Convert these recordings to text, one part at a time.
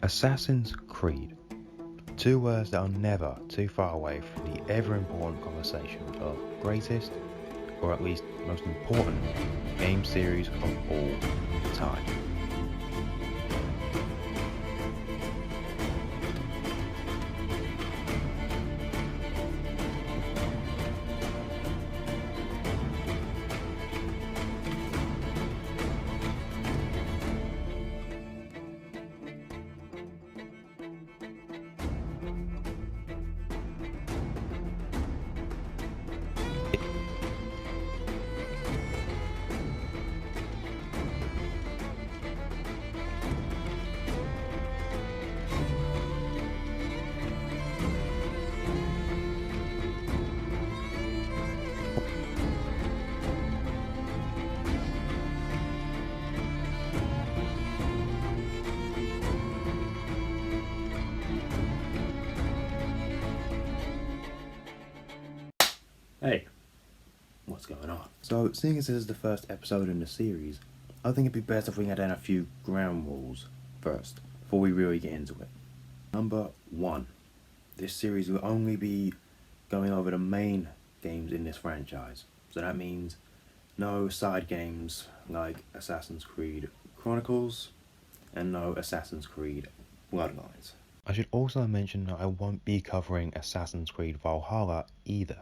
Assassin's Creed. Two words that are never too far away from the ever-important conversation of greatest, or at least most important, game series of all time. Hey, what's going on? So, seeing as this is the first episode in the series, I think it'd be best if we had down a few ground rules first, before we really get into it. Number 1. This series will only be going over the main games in this franchise. So that means no side games like Assassin's Creed Chronicles and no Assassin's Creed Bloodlines. I should also mention that I won't be covering Assassin's Creed Valhalla either.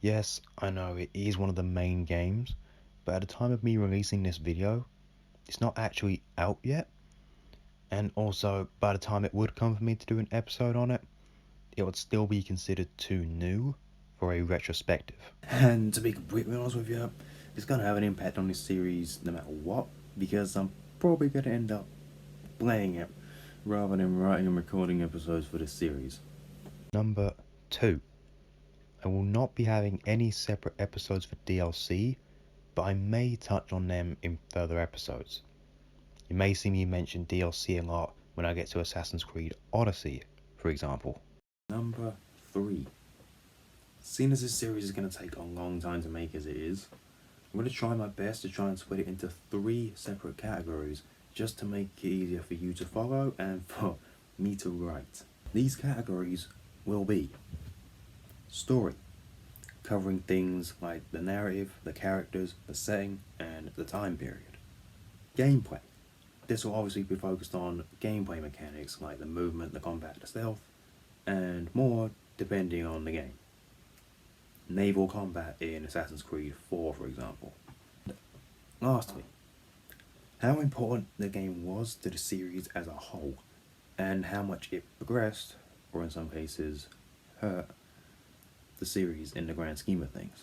Yes, I know it is one of the main games, but at the time of me releasing this video, it's not actually out yet. And also, by the time it would come for me to do an episode on it, it would still be considered too new for a retrospective. And to be completely honest with you, it's going to have an impact on this series no matter what, because I'm probably going to end up playing it rather than writing and recording episodes for this series. Number 2. I will not be having any separate episodes for DLC, but I may touch on them in further episodes. You may see me mention DLC a lot when I get to Assassin's Creed Odyssey, for example. Number 3. Seeing as this series is going to take a long time to make as it is, I'm going to try my best to try and split it into 3 separate categories just to make it easier for you to follow and for me to write. These categories will be story, covering things like the narrative, the characters, the setting, and the time period. Gameplay. This will obviously be focused on gameplay mechanics like the movement, the combat, the stealth, and more depending on the game. Naval combat in Assassin's Creed 4, for example. Lastly, how important the game was to the series as a whole, and how much it progressed, or in some cases, hurt the series in the grand scheme of things.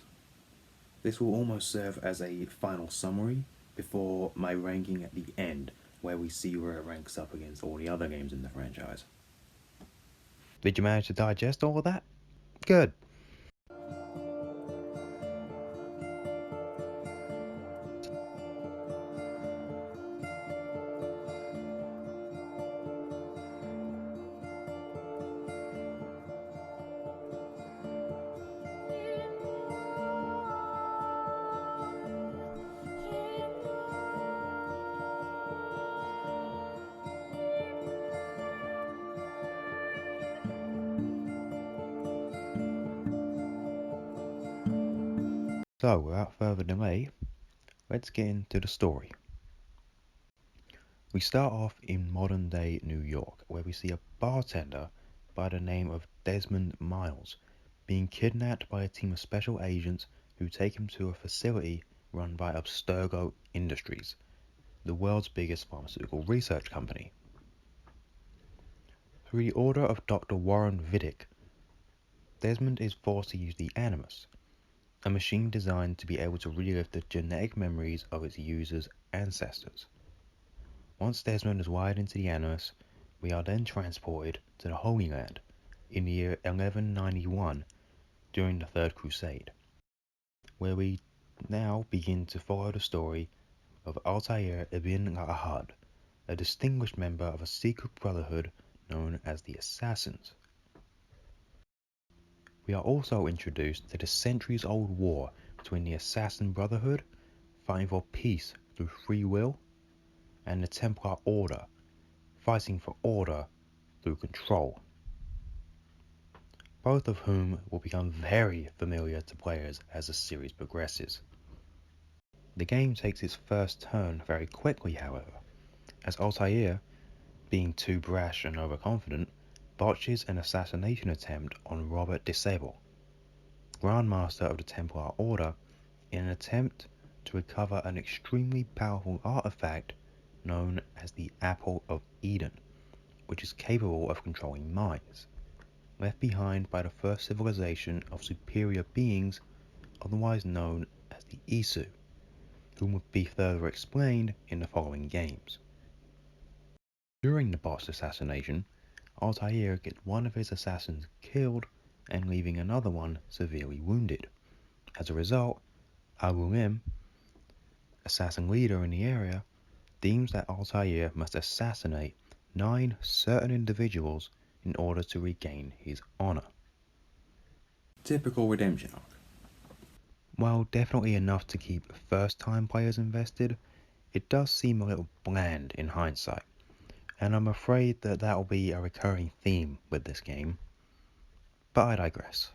This will almost serve as a final summary before my ranking at the end, where we see where it ranks up against all the other games in the franchise. Did you manage to digest all of that? Good. So, without further delay, let's get into the story. We start off in modern day New York, where we see a bartender by the name of Desmond Miles being kidnapped by a team of special agents who take him to a facility run by Abstergo Industries, the world's biggest pharmaceutical research company. Through the order of Dr. Warren Vidic, Desmond is forced to use the Animus, a machine designed to be able to relive the genetic memories of its users' ancestors. Once Desmond is wired into the Animus, we are then transported to the Holy Land in the year 1191 during the Third Crusade, where we now begin to follow the story of Altair ibn Ahad, a distinguished member of a secret brotherhood known as the Assassins. We are also introduced to the centuries-old war between the Assassin Brotherhood, fighting for peace through free will, and the Templar Order, fighting for order through control, both of whom will become very familiar to players as the series progresses. The game takes its first turn very quickly, however, as Altair, being too brash and overconfident, botches an assassination attempt on Robert Disable, Grandmaster of the Templar Order, in an attempt to recover an extremely powerful artifact known as the Apple of Eden, which is capable of controlling minds, left behind by the first civilization of superior beings otherwise known as the Isu, whom would be further explained in the following games. During the botched assassination, Altair gets one of his assassins killed and leaving another one severely wounded. As a result, Al-Mulim, assassin leader in the area, deems that Altair must assassinate 9 certain individuals in order to regain his honor. Typical redemption arc. While definitely enough to keep first-time players invested, it does seem a little bland in hindsight, and I'm afraid that will be a recurring theme with this game. But I digress.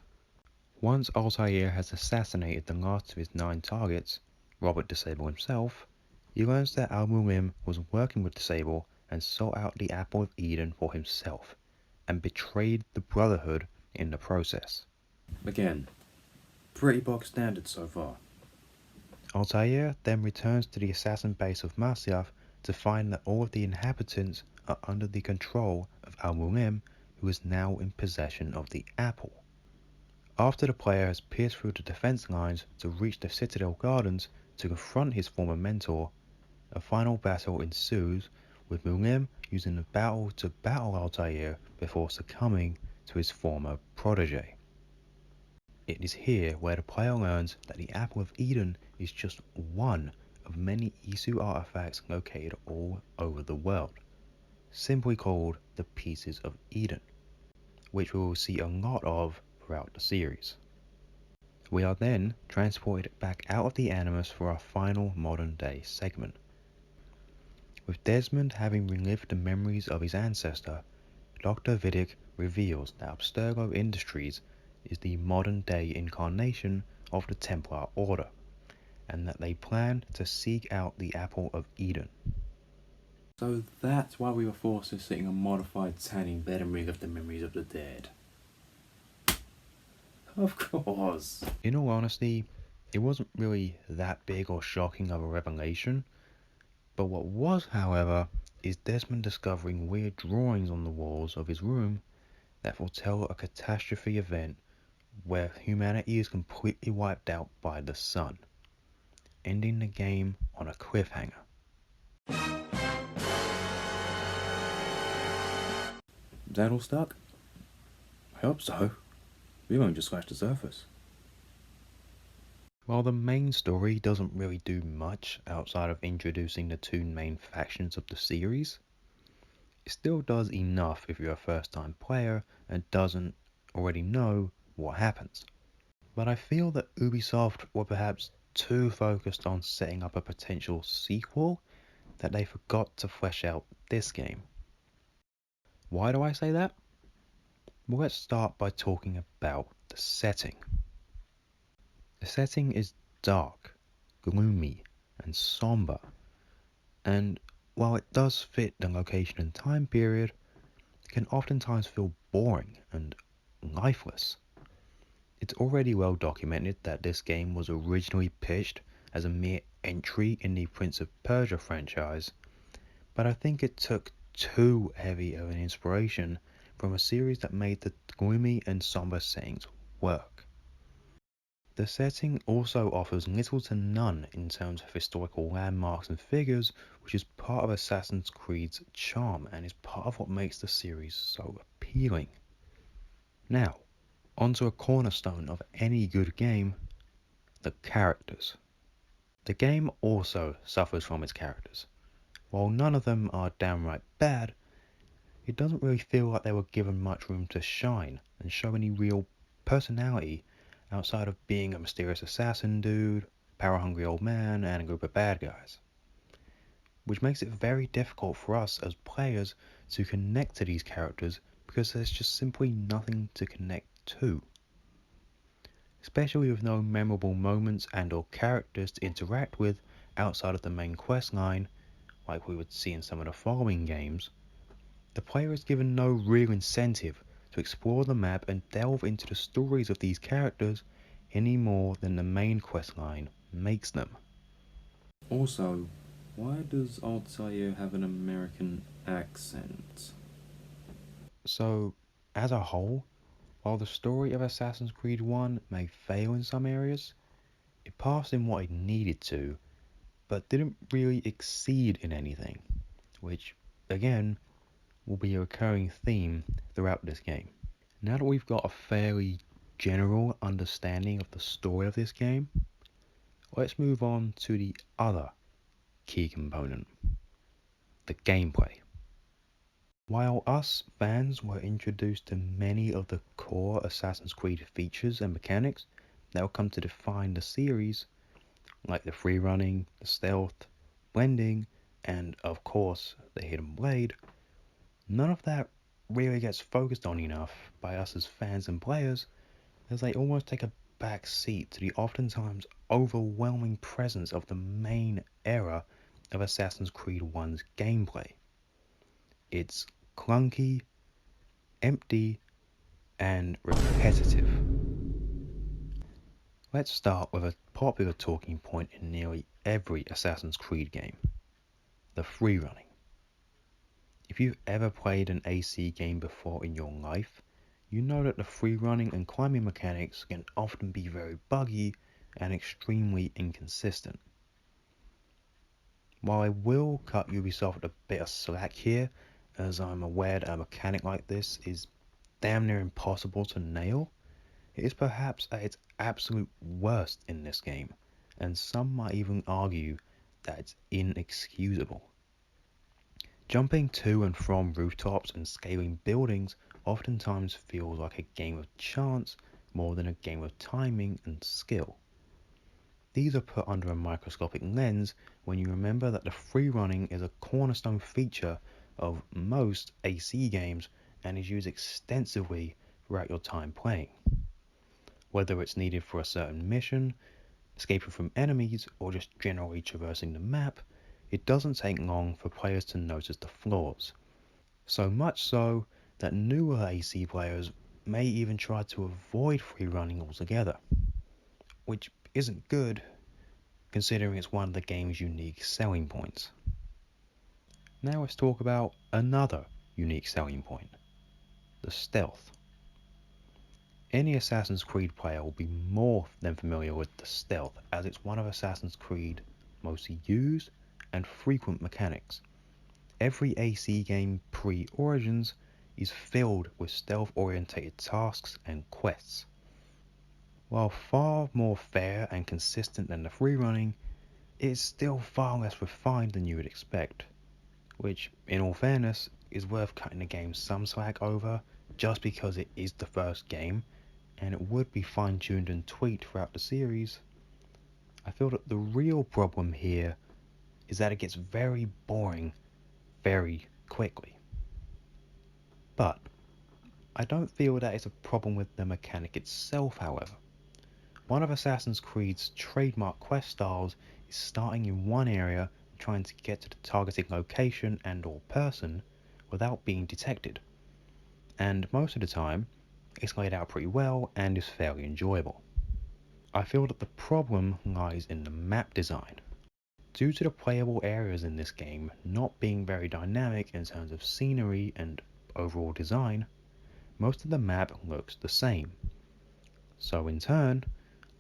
Once Altair has assassinated the last of his 9 targets, Robert Disable himself, he learns that Al-Mulim was working with Disable and sought out the Apple of Eden for himself, and betrayed the Brotherhood in the process. Again, pretty bog standard so far. Altair then returns to the assassin base of Masyaf to find that all of the inhabitants are under the control of Al-Mulim, who is now in possession of the apple. After the player has pierced through the defense lines to reach the Citadel Gardens to confront his former mentor, a final battle ensues, with Mulim using the battle to battle Altair before succumbing to his former protege. It is here where the player learns that the Apple of Eden is just one of many Isu artifacts located all over the world, simply called the Pieces of Eden, which we will see a lot of throughout the series. We are then transported back out of the Animus for our final modern day segment. With Desmond having relived the memories of his ancestor, Dr. Vidic reveals that Abstergo Industries is the modern day incarnation of the Templar Order, and that they plan to seek out the Apple of Eden. So that's why we were forced to sit in a modified tanning bed and relive the memories of the dead. Of course. In all honesty, it wasn't really that big or shocking of a revelation, but what was, however, is Desmond discovering weird drawings on the walls of his room that foretell a catastrophe event where humanity is completely wiped out by the sun, ending the game on a cliffhanger. Is that all stuck? I hope so. We've only just scratched the surface. While the main story doesn't really do much outside of introducing the 2 main factions of the series, it still does enough if you're a first-time player and doesn't already know what happens. But I feel that Ubisoft were perhaps too focused on setting up a potential sequel that they forgot to flesh out this game. Why do I say that? Well, let's start by talking about the setting. The setting is dark, gloomy, and somber, and while it does fit the location and time period, it can oftentimes feel boring and lifeless. It's already well documented that this game was originally pitched as a mere entry in the Prince of Persia franchise, but I think it took too heavy of an inspiration from a series that made the gloomy and somber settings work. The setting also offers little to none in terms of historical landmarks and figures, which is part of Assassin's Creed's charm and is part of what makes the series so appealing. Now, onto a cornerstone of any good game, the characters. The game also suffers from its characters. While none of them are downright bad, it doesn't really feel like they were given much room to shine and show any real personality outside of being a mysterious assassin dude, power-hungry old man, and a group of bad guys. which makes it very difficult for us as players to connect to these characters because there's just simply nothing to connect to. Especially with no memorable moments and or characters to interact with outside of the main quest line, like we would see in some of the following games, the player is given no real incentive to explore the map and delve into the stories of these characters any more than the main quest line makes them. Also, why does Altair have an American accent? So, as a whole, while the story of Assassin's Creed 1 may fail in some areas, it passed in what it needed to, but didn't really exceed in anything, which, again, will be a recurring theme throughout this game. Now that we've got a fairly general understanding of the story of this game, let's move on to the other key component, the gameplay. While us fans were introduced to many of the core Assassin's Creed features and mechanics that will come to define the series, like the free running, the stealth, blending, and of course the hidden blade, none of that really gets focused on enough by us as fans and players, as they almost take a back seat to the oftentimes overwhelming presence of the main era of Assassin's Creed 1's gameplay. It's clunky, empty, and repetitive. Let's start with a popular talking point in nearly every Assassin's Creed game, the free running. If you've ever played an AC game before in your life, you know that the free running and climbing mechanics can often be very buggy and extremely inconsistent. While I will cut Ubisoft a bit of slack here, as I'm aware that a mechanic like this is damn near impossible to nail, it is perhaps at its absolute worst in this game, and some might even argue that it's inexcusable. Jumping to and from rooftops and scaling buildings oftentimes feels like a game of chance more than a game of timing and skill. These are put under a microscopic lens when you remember that the free running is a cornerstone feature of most AC games and is used extensively throughout your time playing. Whether it's needed for a certain mission, escaping from enemies, or just generally traversing the map, it doesn't take long for players to notice the flaws. So much so that newer AC players may even try to avoid free running altogether, which isn't good considering it's one of the game's unique selling points. Now let's talk about another unique selling point, the stealth. Any Assassin's Creed player will be more than familiar with the stealth, as it's one of Assassin's Creed's most used and frequent mechanics. Every AC game pre-Origins is filled with stealth-orientated tasks and quests. While far more fair and consistent than the free running, it is still far less refined than you would expect, which, in all fairness, is worth cutting the game some slack over just because it is the first game, and it would be fine-tuned and tweaked throughout the series. I feel that the real problem here is that it gets very boring very quickly. But I don't feel that it's a problem with the mechanic itself, however. One of Assassin's Creed's trademark quest styles is starting in one area and trying to get to the targeting location and or person without being detected. And most of the time, it's laid out pretty well and is fairly enjoyable. I feel that the problem lies in the map design. Due to the playable areas in this game not being very dynamic in terms of scenery and overall design, most of the map looks the same. So in turn,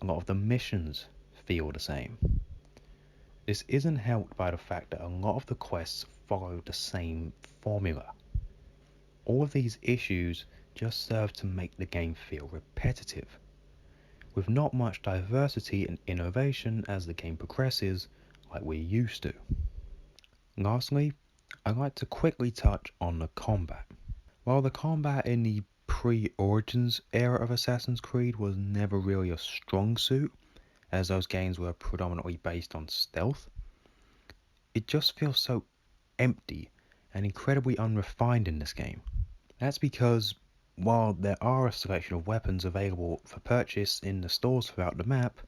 a lot of the missions feel the same. This isn't helped by the fact that a lot of the quests follow the same formula. All of these issues just serve to make the game feel repetitive, with not much diversity and innovation as the game progresses like we're used to. Lastly, I'd like to quickly touch on the combat. While the combat in the pre-Origins era of Assassin's Creed was never really a strong suit, as those games were predominantly based on stealth, it just feels so empty and incredibly unrefined in this game. That's because while there are a selection of weapons available for purchase in the stores throughout the map,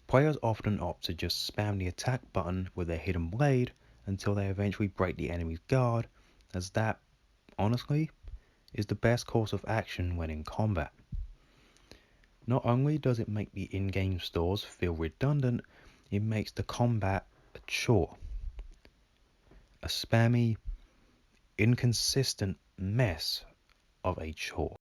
players often opt to just spam the attack button with their hidden blade until they eventually break the enemy's guard, as that, honestly, is the best course of action when in combat. Not only does it make the in-game stores feel redundant, it makes the combat a chore. A spammy, inconsistent mess of a chore.